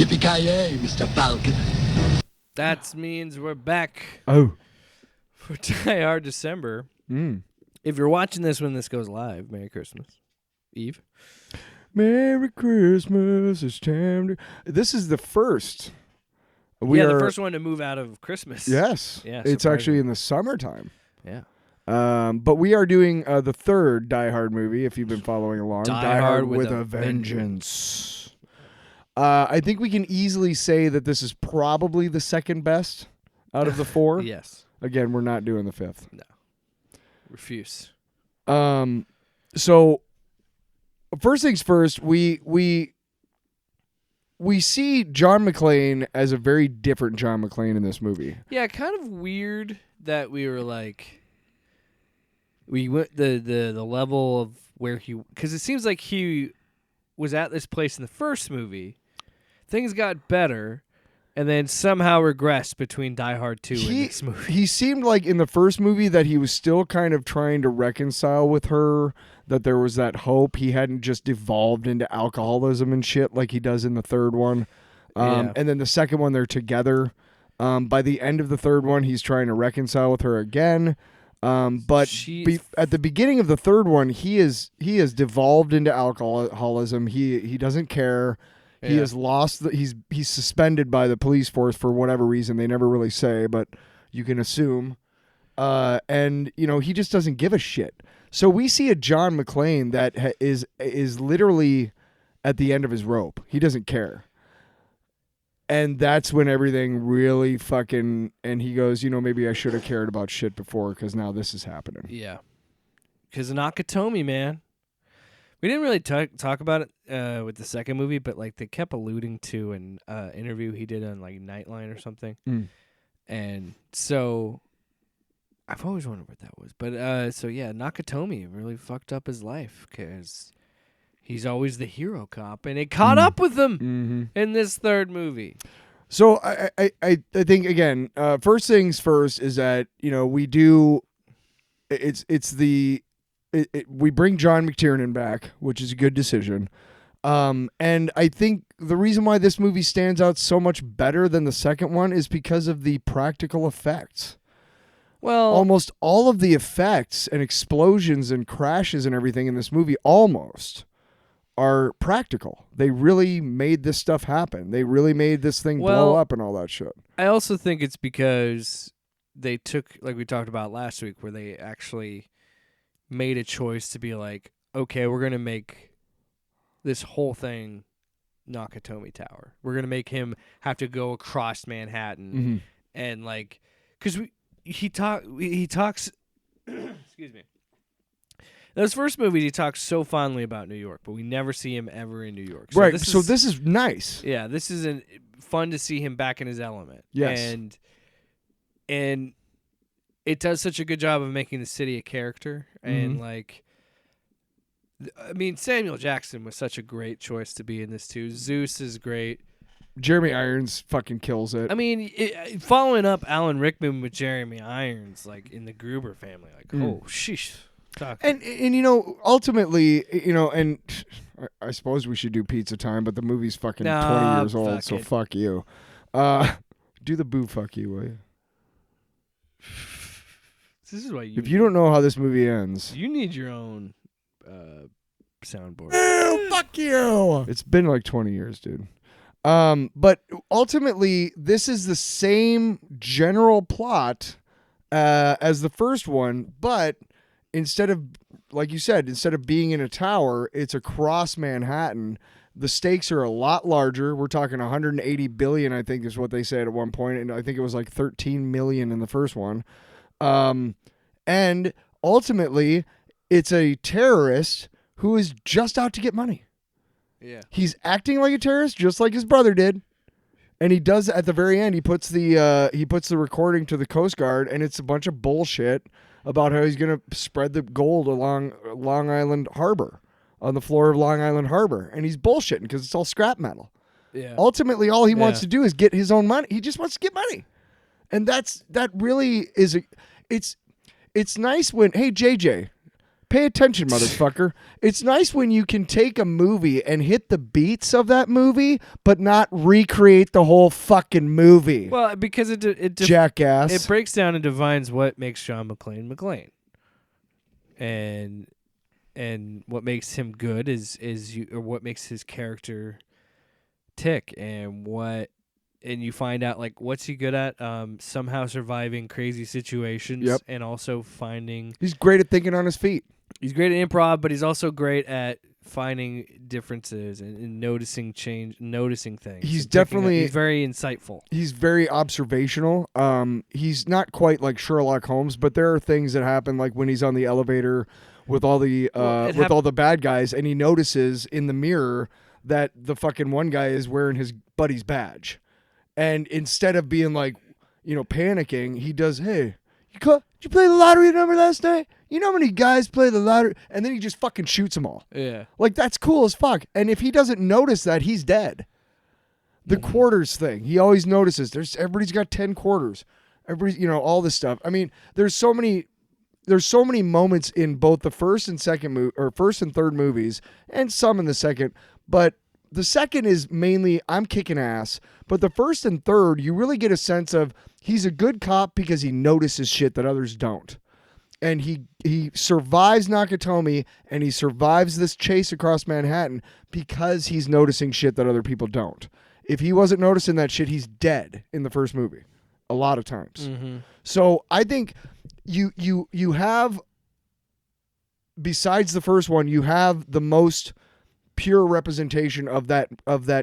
Yippee-ki-yay, Mr. Falcon. That means we're back Oh. for Die Hard December. If you're watching this when this goes live, Merry Christmas Eve. Merry Christmas, it's time to... This is the first. The first one to move out of Christmas. Yes. Yeah, it's actually in the summertime. Yeah. But we are doing the third Die Hard movie, if you've been following along. Die Hard with a Vengeance. I think we can easily say that this is probably the second best out of the four. Yes. Again, we're not doing the fifth. No. Refuse. So first things first, we see John McClane as a very different John McClane in this movie. Yeah, kind of weird that we were like, we went the level of where he, because it seems like he was at this place in the first movie, things got better, and then somehow regressed between Die Hard 2 and this movie. He seemed like in the first movie that he was still kind of trying to reconcile with her, that there was that hope. He hadn't just devolved into alcoholism and shit like he does in the third one. And then the second one, they're together. By the end of the third one, he's trying to reconcile with her again. But at the beginning of the third one, he has devolved into alcoholism. He doesn't care. He has lost. He's suspended by the police force for whatever reason. They never really say, but you can assume. And he just doesn't give a shit. So we see a John McClane that is literally at the end of his rope. He doesn't care. And that's when everything really fucking... And he goes, maybe I should have cared about shit before because now this is happening. Yeah. Because Nakatomi, man. We didn't really talk about it with the second movie, but like they kept alluding to an interview he did on like Nightline or something. And so I've always wondered what that was. But Nakatomi really fucked up his life because he's always the hero cop, and it caught up with him in this third movie. So I think again, first things first is that we do. We bring John McTiernan back, which is a good decision. And I think the reason why this movie stands out so much better than the second one is because of the practical effects. Well, almost all of the effects and explosions and crashes and everything in this movie almost are practical. They really made this stuff happen. They really made this thing blow up and all that shit. I also think it's because they took, like we talked about last week, where they actually made a choice to be like, okay, we're going to make this whole thing Nakatomi Tower. We're going to make him have to go across Manhattan and like, because he talks excuse me. In those first movies, he talks so fondly about New York, but we never see him ever in New York. So right, this is nice. Yeah, this is fun to see him back in his element. Yes. And it does such a good job of making the city a character. And, like, I mean, Samuel Jackson was such a great choice to be in this, too. Zeus is great. Jeremy Irons fucking kills it. I mean, following up Alan Rickman with Jeremy Irons, like, in the Gruber family, like, oh, sheesh. And ultimately, and I suppose we should do Pizza Time, but the movie's fucking 20 years old, so fuck you. Do the boo fuck you, will you? This is why if you don't know how this movie ends, you need your own soundboard. Ew, fuck you. It's been like 20 years, dude. But ultimately, this is the same general plot as the first one, but instead of, like you said, instead of being in a tower, it's across Manhattan. The stakes are a lot larger. We're talking 180 billion, I think is what they said at one point, and I think it was like 13 million in the first one. And ultimately, it's a terrorist who is just out to get money. Yeah. He's acting like a terrorist, just like his brother did. And he does at the very end. He puts the recording to the Coast Guard, and it's a bunch of bullshit about how he's going to spread the gold along Long Island Harbor, on the floor of Long Island Harbor. And he's bullshitting because it's all scrap metal. Yeah. Ultimately, all he wants to do is get his own money. He just wants to get money. And that really is it's nice when, hey, JJ, pay attention, motherfucker. It's nice when you can take a movie and hit the beats of that movie, but not recreate the whole fucking movie. Well, because it jackass. It breaks down and defines what makes John McClane McClane, and what makes him good is or what makes his character tick, and you find out like what's he good at, somehow surviving crazy situations. Yep. And also finding He's great at thinking on his feet. He's great at improv, but he's also great at finding differences and noticing things. He's and picking up. definitely He's very insightful. He's very observational. He's not quite like Sherlock Holmes, but there are things that happen, like when he's on the elevator with all the all the bad guys, and he notices in the mirror that the fucking one guy is wearing his buddy's badge. And instead of being like, panicking, he does, hey, did you play the lottery number last night? You know how many guys play the lottery? And then he just fucking shoots them all. Yeah. Like, that's cool as fuck. And if he doesn't notice that, he's dead. The quarters thing, he always notices. Everybody's got 10 quarters. Everybody, all this stuff. I mean, there's so many moments in both the first and third movies, and some in the second, but the second is mainly I'm kicking ass, but the first and third, you really get a sense of he's a good cop because he notices shit that others don't. And he survives Nakatomi, and he survives this chase across Manhattan because he's noticing shit that other people don't. If he wasn't noticing that shit, he's dead in the first movie a lot of times. Mm-hmm. So I think you have, besides the first one, you have the most pure representation of that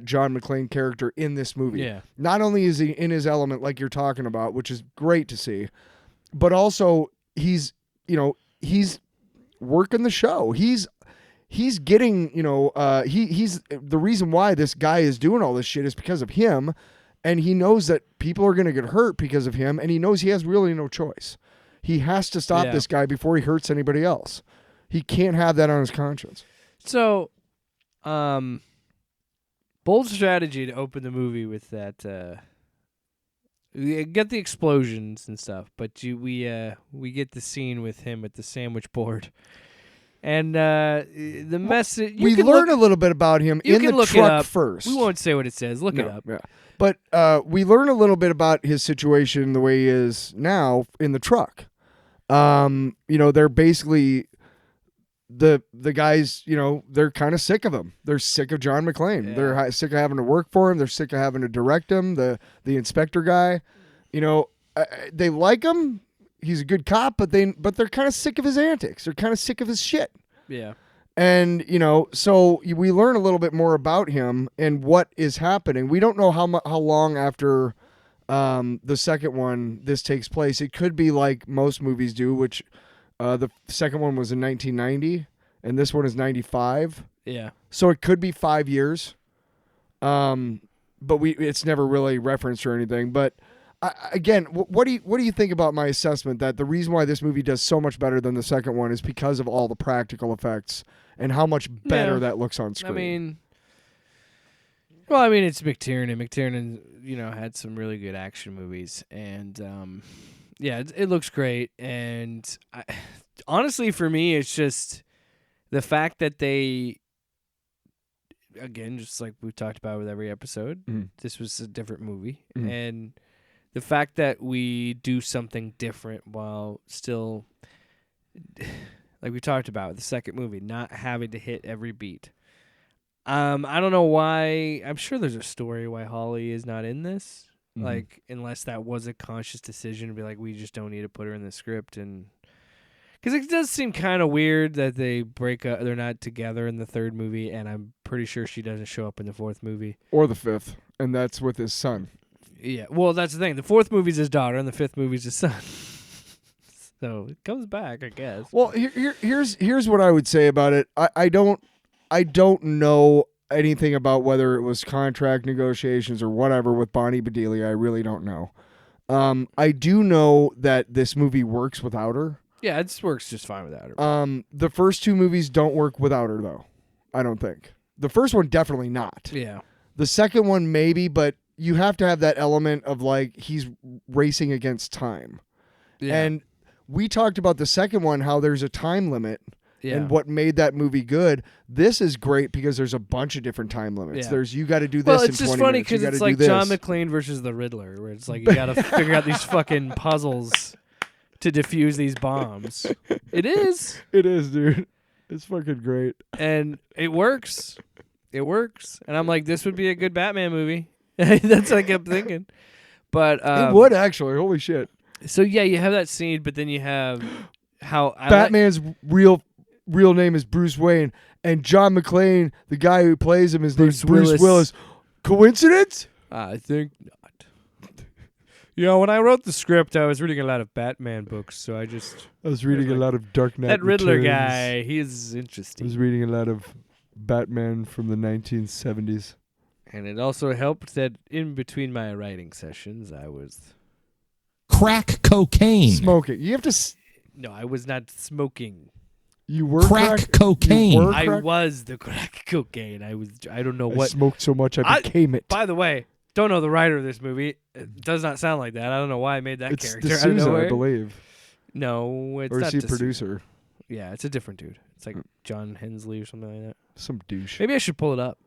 John McClane character in this movie. Yeah. Not only is he in his element like you're talking about, which is great to see, but also he's working the show. He's getting, he's the reason why this guy is doing all this shit is because of him, and he knows that people are going to get hurt because of him, and he knows he has really no choice. He has to stop this guy before he hurts anybody else. He can't have that on his conscience. So, bold strategy to open the movie with that. We get the explosions and stuff, but we get the scene with him at the sandwich board, and the message. We learn a little bit about him in the truck first. We won't say what it says. Look it up. Yeah. But we learn a little bit about his situation, the way he is now in the truck. They're basically the guys, they're kind of sick of him. They're sick of John McClane. Yeah. They're sick of having to work for him. They're sick of having to direct him. The inspector guy, they like him. He's a good cop, but they're kind of sick of his antics. They're kind of sick of his shit. Yeah. And, so we learn a little bit more about him and what is happening. We don't know how long after the second one this takes place. It could be like most movies do, which the second one was in 1990, and this one is 95. Yeah. So it could be 5 years. But it's never really referenced or anything. But again, what do you think about my assessment that the reason why this movie does so much better than the second one is because of all the practical effects and how much better that looks on screen? I mean, it's McTiernan. McTiernan, had some really good action movies, and it looks great. And honestly, for me, it's just the fact that they, again, just like we talked about with every episode, this was a different movie, and the fact that we do something different while still, like we talked about with the second movie, not having to hit every beat. I don't know why. I'm sure there's a story why Holly is not in this. Like, unless that was a conscious decision to be like, we just don't need to put her in the script. And because it does seem kind of weird that they break up, they're not together in the third movie, and I'm pretty sure she doesn't show up in the fourth movie. Or the fifth, and that's with his son. Yeah, well, that's the thing. The fourth movie's his daughter, and the fifth movie's his son. So it comes back, I guess. Well, here's what I would say about it. I don't know anything about whether it was contract negotiations or whatever with Bonnie Bedelia. I really don't know. I do know that this movie works without her. Yeah, it works just fine without her. The first two movies don't work without her, though. I don't think. The first one, definitely not. Yeah. The second one, maybe, but you have to have that element of, like, he's racing against time. Yeah. And we talked about the second one, how there's a time limit Yeah. and what made that movie good. This is great because there's a bunch of different time limits. Yeah. There's you got to do this Well, in it's 20 just funny minutes. You because gotta it's do like this. John McClane versus the Riddler, where it's like you got to figure out these fucking puzzles to defuse these bombs. It is. It is, dude. It's fucking great. And it works. It works. And I'm like, this would be a good Batman movie. That's what I kept thinking. But It would actually. Holy shit. So yeah, you have that scene, but then you have how Batman's real name is Bruce Wayne, and John McClane, the guy who plays him, his name's Bruce Willis. Coincidence? I think not. You know, when I wrote the script, I was reading a lot of Batman books, so I was reading a lot of Dark Knight. That Riddler Returns. guy, he's I interesting. was reading a lot of Batman from the 1970s. And it also helped that in between my writing sessions, I was Crack cocaine. Smoking. You have to. no, I was not smoking. You were Crack cocaine. You were I crack? was the crack cocaine. I don't know I what. smoked so much I became it. By the way, don't know the writer of this movie. It does not sound like that. I don't know why I made that It's character out of D'Souza, nowhere. I believe. No, it's Or not is he a D'Souza. producer? Yeah, it's a different dude. It's like John Hensley or something like that. Some douche. Maybe I should pull it up.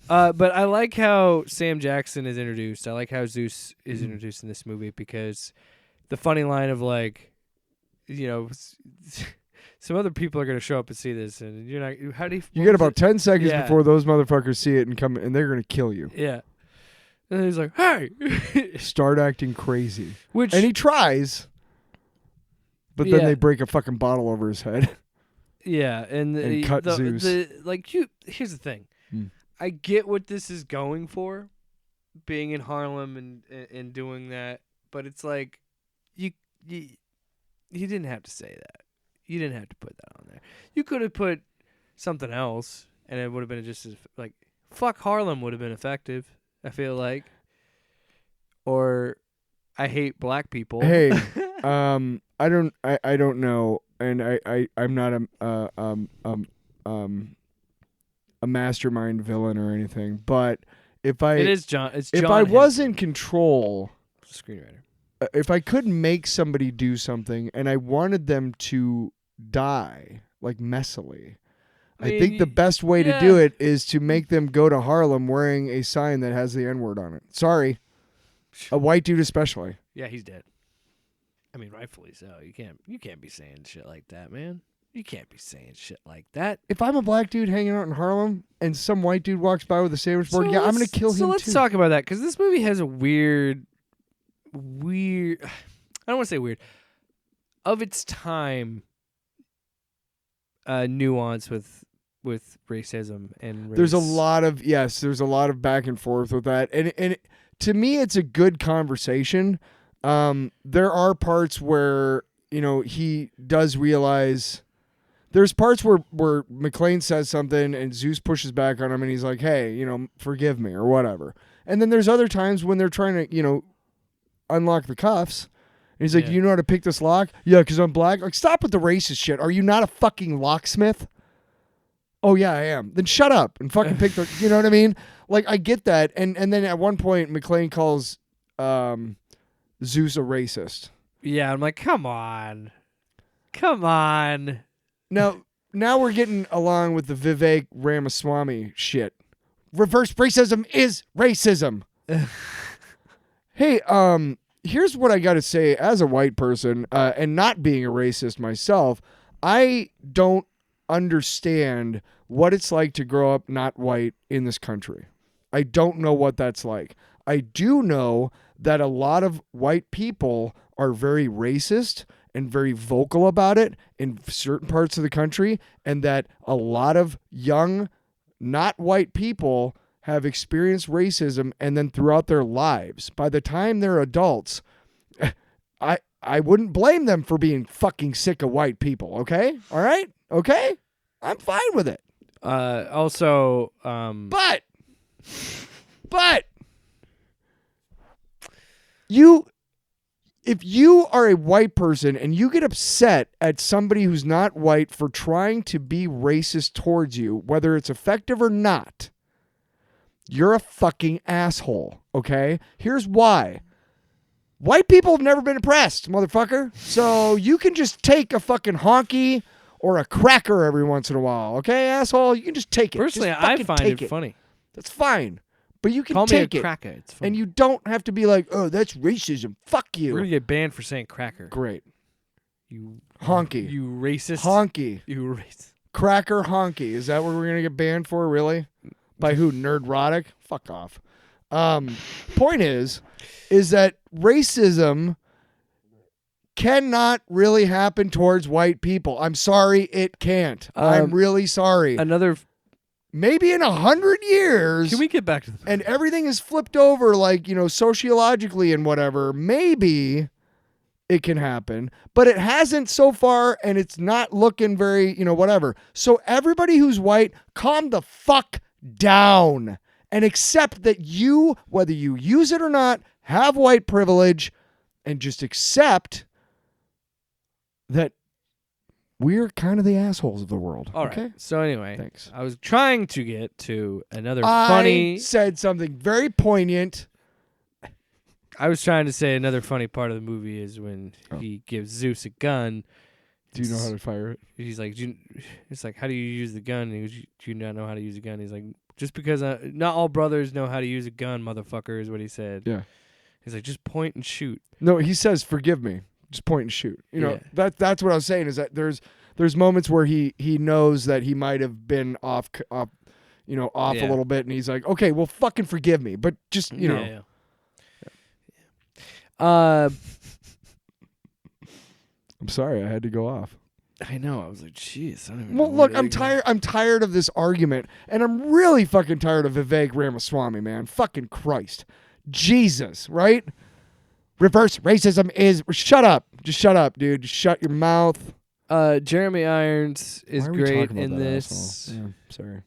But I like how Sam Jackson is introduced. I like how Zeus is introduced in this movie because the funny line of like, you know, some other people are going to show up and see this, and you're not. How do you? You get about 10 seconds Yeah. before those motherfuckers see it and come, and they're gonna kill you. Yeah. And then he's like, "Hey," Start acting crazy, which and he tries, but then Yeah. they break a fucking bottle over his head. yeah, and, and cut Zeus. Here's the thing. Hmm. I get what this is going for, being in Harlem and doing that, but it's like you didn't have to say that. You didn't have to put that on there. You could have put something else, and it would have been just as like fuck Harlem would have been effective. I feel like, or I hate black people. Hey, I don't know, and I'm not a mastermind villain or anything, but if I it is John. It's John if I was Henson, in control, screenwriter. if I could make somebody do something and I wanted them to die like messily, I think the best way to do it is to make them go to Harlem wearing a sign that has the N-word on it. Sorry. A white dude especially. Yeah, he's dead. I mean, rightfully so. You can't be saying shit like that, man. You can't be saying shit like that. If I'm a black dude hanging out in Harlem and some white dude walks by with a sandwich board, I'm going to kill him too. So let's talk about that, because this movie has a weird, I don't want to say weird, of its time, nuance with racism and race. There's a lot of back and forth with that. And to me, it's a good conversation. There are parts where, you know, he does realize. There's parts where McClane says something and Zeus pushes back on him and he's like, hey, you know, forgive me or whatever. And then there's other times when they're trying to, you know, unlock the cuffs. And he's like, you know how to pick this lock? Yeah, because I'm black. Like, stop with the racist shit. Are you not a fucking locksmith? Oh, yeah, I am. Then shut up and fucking pick the, you know what I mean? Like, I get that. And then at one point, McClane calls Zeus a racist. Yeah, I'm like, come on. Come on. Now we're getting along with the Vivek Ramaswamy shit. Reverse racism is racism. Hey, here's what I got to say as a white person, and not being a racist myself, I don't understand what it's like to grow up not white in this country. I don't know what that's like. I do know that a lot of white people are very racist and very vocal about it in certain parts of the country, and that a lot of young, not white people have experienced racism, and then throughout their lives, by the time they're adults, I wouldn't blame them for being fucking sick of white people, okay? All right? Okay? I'm fine with it. Also, But if you are a white person and you get upset at somebody who's not white for trying to be racist towards you, whether it's effective or not, you're a fucking asshole, okay? Here's why. White people have never been oppressed, motherfucker. So you can just take a fucking honky or a cracker every once in a while. Okay, asshole, you can just take it. Personally, Just I fucking find take it funny. That's fine, but you can Call me take a it, cracker. It's funny. and you don't have to be like, oh, that's racism. Fuck We're you. gonna get banned for saying cracker. Great. You Honky. You racist. Honky. You racist. Cracker honky. Is that what we're gonna get banned for? Really? By who? Nerdrotic? Fuck off. Point is that racism cannot really happen towards white people. I'm sorry, it can't. I'm really sorry. Another. Maybe in 100 years, Can we get back to the? and everything is flipped over, like, sociologically and whatever, maybe it can happen, but it hasn't so far, and it's not looking very, whatever. So everybody who's white, calm the fuck down and accept that you, whether you use it or not, have white privilege, and just accept that we're kind of the assholes of the world. All right. Okay? So anyway, Thanks. I was trying to get to another I funny. said something very poignant. I was trying to say another funny part of the movie is when he gives Zeus a gun. Do you know how to fire it? He's like, it's like, how do you use the gun? And he goes, do you not know how to use a gun? He's like, just because not all brothers know how to use a gun, motherfucker, is what he said. Yeah. He's like, just point and shoot. No, he says, "Forgive me." Just point and shoot. Yeah. That's what I was saying, is that there's moments where he knows that he might have been off a little bit, and he's like, "Okay, well, fucking forgive me," but just Yeah. I'm sorry, I had to go off. I know. I was like, jeez. I don't even Well, know look, where I'm to go. tired. I'm tired of this argument, and I'm really fucking tired of Vivek Ramaswamy, man. Fucking Christ, Jesus, right? Reverse racism is. Shut up. Just shut up, dude. Just shut your mouth. Jeremy Irons is Why are we great talking about in that this. asshole? Yeah, sorry.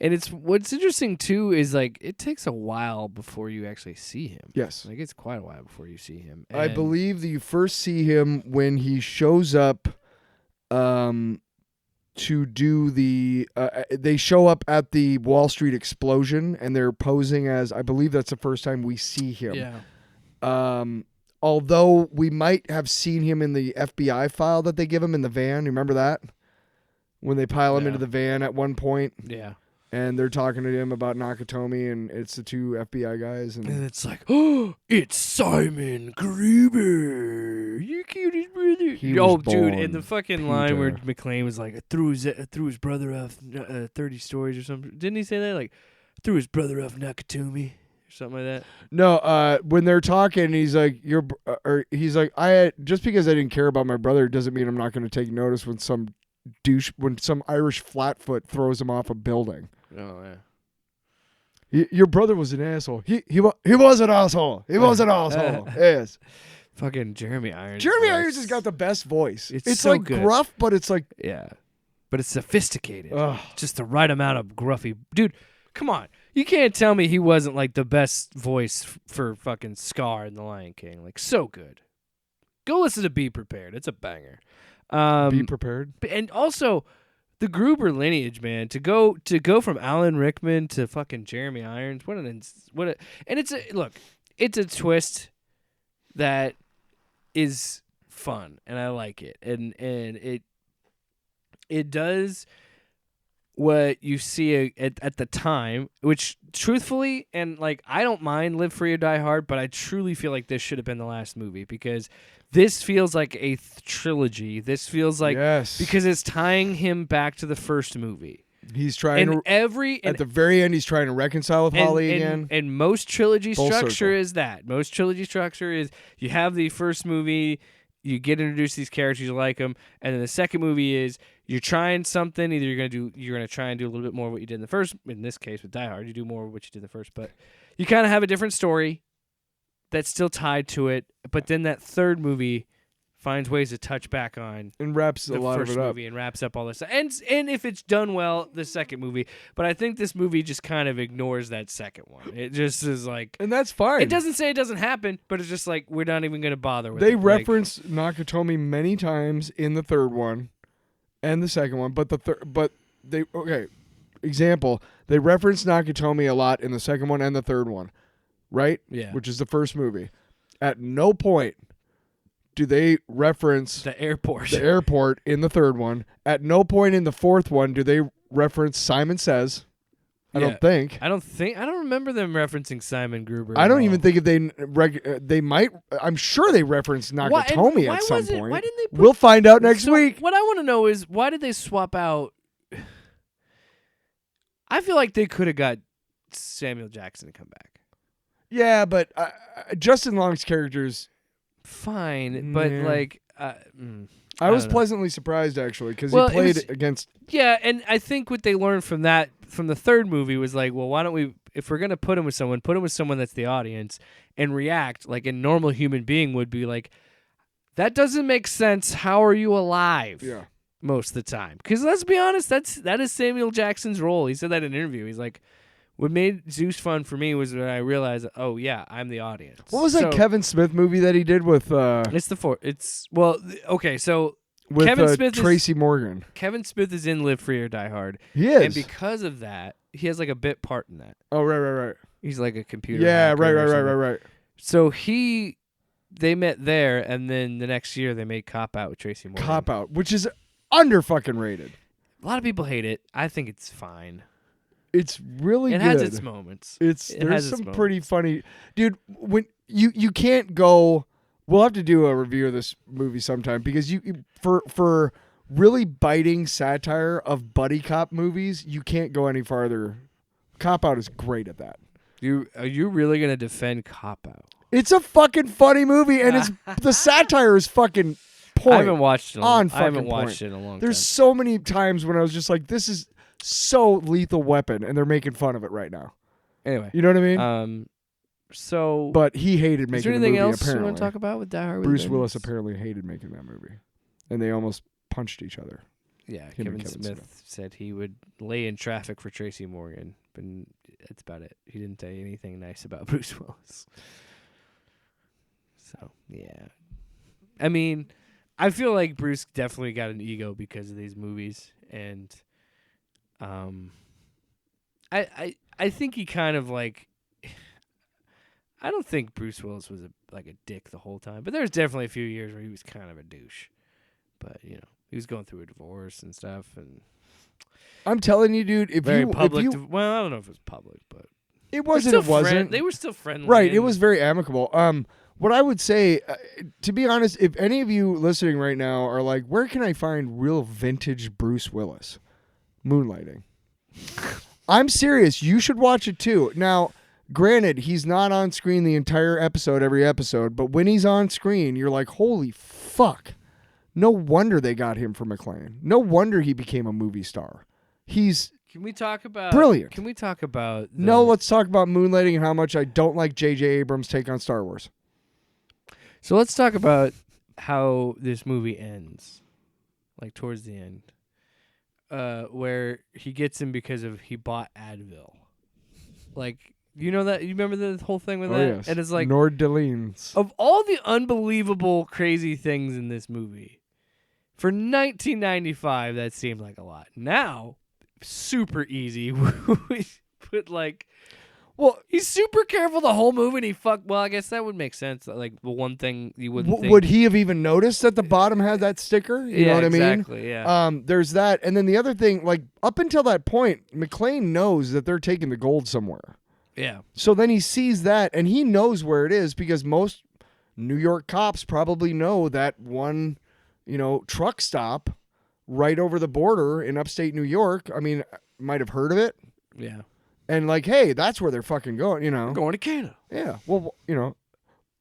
And it's what's interesting too is like it takes a while before you actually see him. Yes. Like it's quite a while before you see him. I And believe that you first see him when he shows up to do the they show up at the Wall Street explosion, and they're posing as, I believe that's the first time we see him. Yeah. Although we might have seen him in the FBI file that they give him in the van. You remember that? When they pile him Yeah. into the van at one point, Yeah. and they're talking to him about Nakatomi, and it's the two FBI guys. And And it's like, oh, it's Simon Gruber. You killed his brother. He was dude, born and the fucking line where Peter. McClane was like, I threw his brother off 30 stories or something. Didn't he say that? Like, threw his brother off Nakatomi or something like that. no, when they're talking, he's like, he's like, just because I didn't care about my brother doesn't mean I'm not going to take notice when some Irish flatfoot throws him off a building. Oh, yeah. Your brother was an asshole. He was an asshole. He was an asshole. Yes. Fucking Jeremy Irons. Jeremy voice. Irons has got the best voice. It's It's so like good. gruff, but it's like, Yeah. But it's sophisticated. ugh. Just the right amount of gruffy. Dude, come on. You can't tell me he wasn't like the best voice for fucking Scar in The Lion King. Like, so good. Go listen to Be Prepared. It's a banger. Be prepared. And also, the Gruber lineage, man, to go from Alan Rickman to fucking Jeremy Irons. And it's a twist that is fun, and I like it, and it does what you see at the time, which truthfully, and like, I don't mind Live Free or Die Hard, but I truly feel like this should have been the last movie, because this feels like a trilogy. This feels like, yes, because it's tying him back to the first movie. he's trying And to. At the very end, he's trying to reconcile with Holly again. And most trilogy Full structure circle. is that. Most trilogy structure is you have the first movie, you get introduced to these characters, you like them, and then the second movie is you're trying something. Either you're gonna try and do a little bit more of what you did in the first. In this case, with Die Hard, you do more of what you did in the first, but you kind of have a different story that's still tied to it. But then that third movie finds ways to touch back on and wraps the a lot of first it up. movie and wraps up all this. And if it's done well, the second movie. But I think this movie just kind of ignores that second one. It just is like, And that's fine. it doesn't say it doesn't happen, but it's just like, we're not even going to bother with They it. Like, reference Nakatomi many times in the third one and the second one, example, they reference Nakatomi a lot in the second one and the third one, right? yeah. Which is the first movie. At no point do they reference The airport. the airport in the third one. At no point in the fourth one do they reference Simon Says. I don't think. I don't remember them referencing Simon Gruber. I at don't all. even think if they might. I'm sure they referenced Nakatomi why at some was it- point. why didn't they put- We'll find out next So week. What I want to know is why did they swap out? I feel like they could have got Samuel Jackson to come back. Yeah, but Justin Long's characters. Fine, but Yeah. like, I was don't know. pleasantly surprised actually because Well, he it played was- against. yeah, and I think what they learned from the third movie was like, well, why don't we, if we're gonna put him with someone that's the audience and react like a normal human being would be like, that doesn't make sense. How are you alive? Yeah. Most of the time, because let's be honest, that is Samuel Jackson's role. He said that in an interview. He's like, what made Zeus fun for me was when I realized, oh yeah, I'm the audience. What was that So, Kevin Smith movie that he did with okay. So with Kevin Smith is- Tracy Morgan? Kevin Smith is in Live Free or Die Hard, He is. and because of that, he has like a bit part in that. Oh right. He's like a computer. Yeah, hacker or something. right. So they met there, and then the next year they made Cop Out with Tracy Morgan. Cop Out, which is under fucking rated. A lot of people hate it. I think it's fine. It's really It good. has its moments. There's has its some moments. pretty funny, dude. When you can't go, we'll have to do a review of this movie sometime because for really biting satire of buddy cop movies, you can't go any farther. Cop Out is great at that. Are you really gonna defend Cop Out? It's a fucking funny movie, and it's the satire is fucking point. I haven't watched it. on I haven't fucking watched point. it in a long There's time. so many times when I was just like, this is so Lethal Weapon, and they're making fun of it right now. Anyway, You know what I mean? so But he hated is making there the anything movie, else apparently. you want to talk about with Die Hard? with a Bruce Vengeance? Willis apparently hated making that movie. And they almost punched each other. Yeah, Him Kevin and Kevin Smith Smith. said he would lay in traffic for Tracy Morgan, but that's about it. He didn't say anything nice about Bruce Willis. So yeah, I mean, I feel like Bruce definitely got an ego because of these movies, and I think he kind of like. I don't think Bruce Willis was a dick the whole time, but there's definitely a few years where he was kind of a douche. But he was going through a divorce and stuff, and I'm telling you, dude, if very you, public. if you Well, I don't know if it was public, but it they're wasn't, still it wasn't. They were still friendly, Right, it and- was very amicable. What I would say, to be honest, if any of you listening right now are like, where can I find real vintage Bruce Willis? Moonlighting. I'm serious. You should watch it too. Now, granted, he's not on screen the entire episode, every episode, but when he's on screen, you're like, holy fuck. No wonder they got him for McLean. No wonder he became a movie star. He's Can we talk about brilliant. Can we talk about No, let's talk about Moonlighting and how much I don't like J.J. Abrams' take on Star Wars. So let's talk about how this movie ends, like towards the end, where he gets him because he bought Advil. Like, you know that? You remember the whole thing with that? Yes. And it's like, Nordalines. of all the unbelievable, crazy things in this movie, for 1995, that seemed like a lot. Now, super easy. But like, well, he's super careful the whole movie, and well, I guess that would make sense. Like, the one thing you wouldn't think. Would he have even noticed that the bottom had that sticker? You know what I mean? Exactly, yeah. There's that. And then the other thing, like, up until that point, McLean knows that they're taking the gold somewhere. Yeah. So then he sees that, and he knows where it is because most New York cops probably know that one, truck stop right over the border in upstate New York. I mean, might have heard of it. Yeah. And like, hey, that's where they're fucking going, We're going to Canada. Yeah. Well,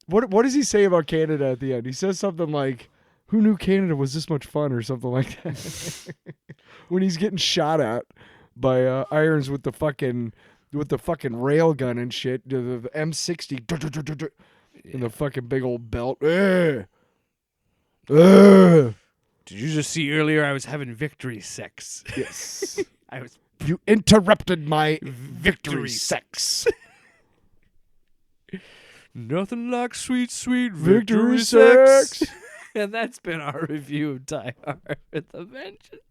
what does he say about Canada at the end? He says something like, "Who knew Canada was this much fun?" or something like that. When he's getting shot at by Irons with the fucking rail gun and shit, the M60 and the fucking big old belt. Did you just see earlier I was having victory sex? Yes. I was You interrupted my victory sex. nothing like sweet, sweet Victory victory sex. sex. And that's been our review of Die Hard with a Vengeance.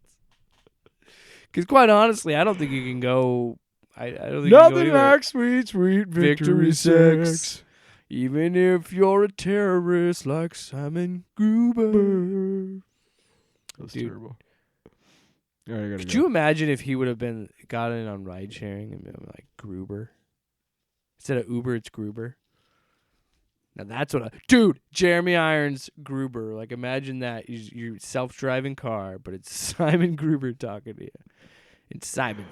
Because quite honestly, I don't think you can go. I don't think you can go Nothing either. like sweet, sweet victory sex. Even if you're a terrorist like Simon Gruber. That's Dude. terrible. All right, I gotta Could go. you imagine if he would have gotten on ride sharing and been like Gruber? Instead of Uber, it's Gruber. Now that's what dude, Jeremy Irons Gruber. Like imagine that. Your self-driving car, but it's Simon Gruber talking to you. And Simon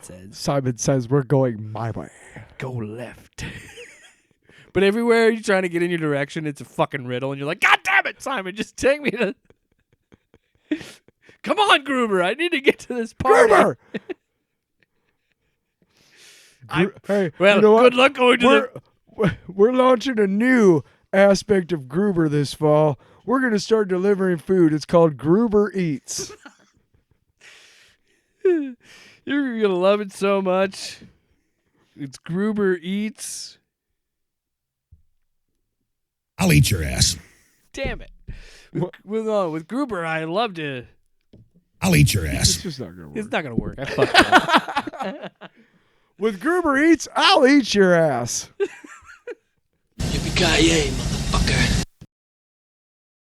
says, we're going my way. go left. But everywhere you're trying to get in your direction, it's a fucking riddle, and you're like, God damn it, Simon, just take me to. Come on, Gruber, I need to get to this party. Gruber! Hey, Well, you know what? good luck going to We're launching a new aspect of Gruber this fall. We're going to start delivering food. It's called Gruber Eats. the. You're gonna love it so much. It's Gruber Eats. I'll eat your ass. Damn it. With Gruber, I love to. I'll eat your It's ass. just not going to work. It's not gonna work. I fucked up. With Gruber Eats, I'll eat your ass. Yippee-ki-yay, motherfucker.